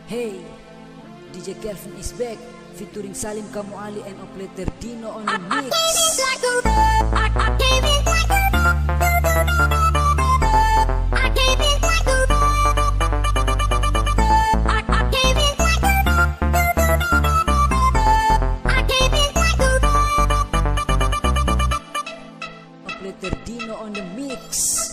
Hey, DJ Kelvin is back, featuring Salim Kamu Ali and Operator Dino on the mix. Operator Dino on the mix.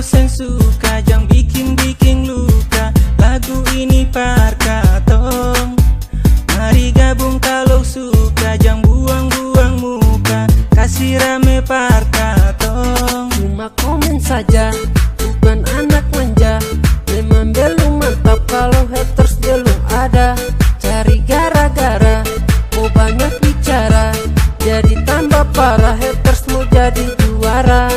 Seng suka jangan bikin luka. Lagu ini parkatong. Mari gabung kalau suka, jangan buang-buang muka. Kasih rame parkatong. Cuma komen saja, bukan anak manja. Memang belum mantap kalau haters belum ada. Cari gara-gara, mau banyak bicara. Jadi tambah parah, haters mau jadi juara.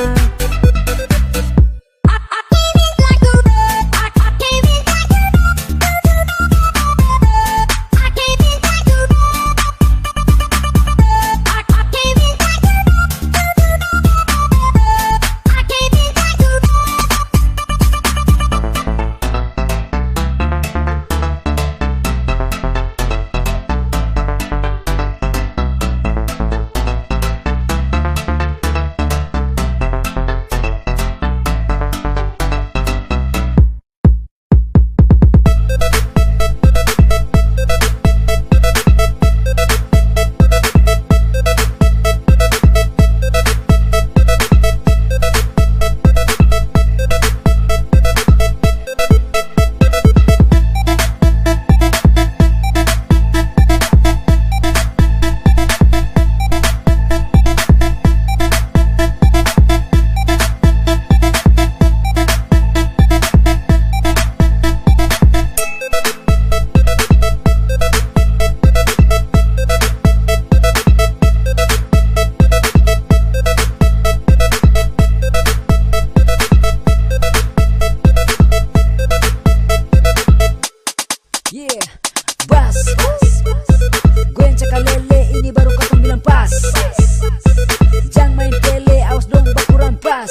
Yeah, bas, gue yang cakalele, ini baru katong bilang pas. Jangan main tele, awas dong baku rampas.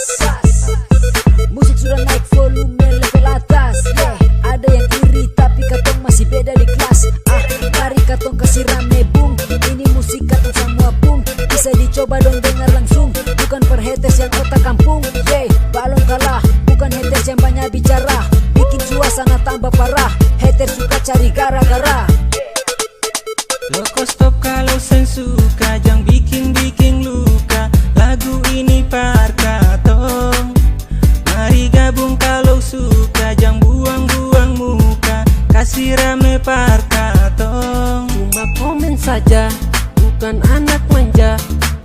Musik sudah naik volume level atas. Yeah, ada yang iri tapi katong masih beda di kelas. Mari katong kasih rame bung. Ini musik katong semua bung. Bisa dicoba dong dengar langsung. Bukan per haters yang otak kampung. Yeah, balong kalah, bukan haters yang banyak bicara. Bikin suasana tambah parah. Haters suka cari gara-gara. Loko stop kalau seng suka, jangan bikin luka. Lagu ini parkatong. Mari gabung kalau suka, jangan buang-buang muka. Kasih rame parkatong. Cuma komen saja, bukan anak manja.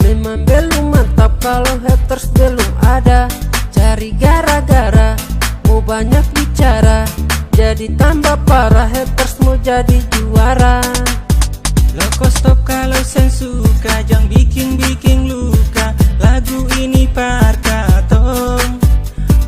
Memang belum mantap kalau haters belum ada. Cari gara-gara, mau banyak bicara. Jadi tambah parah, haters mau jadi juara. Loko stop kalau seng suka, jangan bikin luka. Lagu ini parkatong.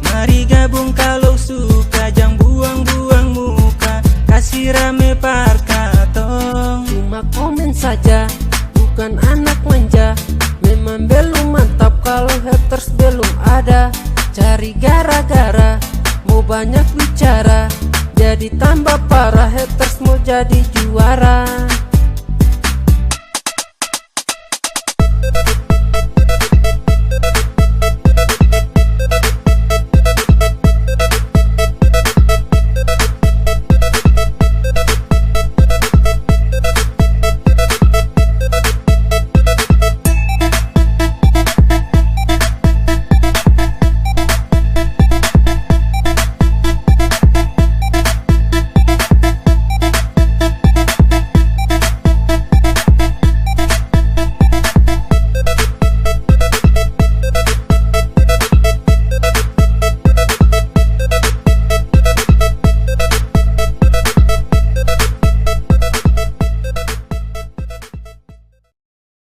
Mari gabung kalau suka, jangan buang-buang muka. Kasih rame parkatong. Cuma komen saja, bukan anak manja. Memang belum mantap kalau haters belum ada. Cari gara-gara, mau banyak bicara. Jadi tambah parah, haters mau jadi juara.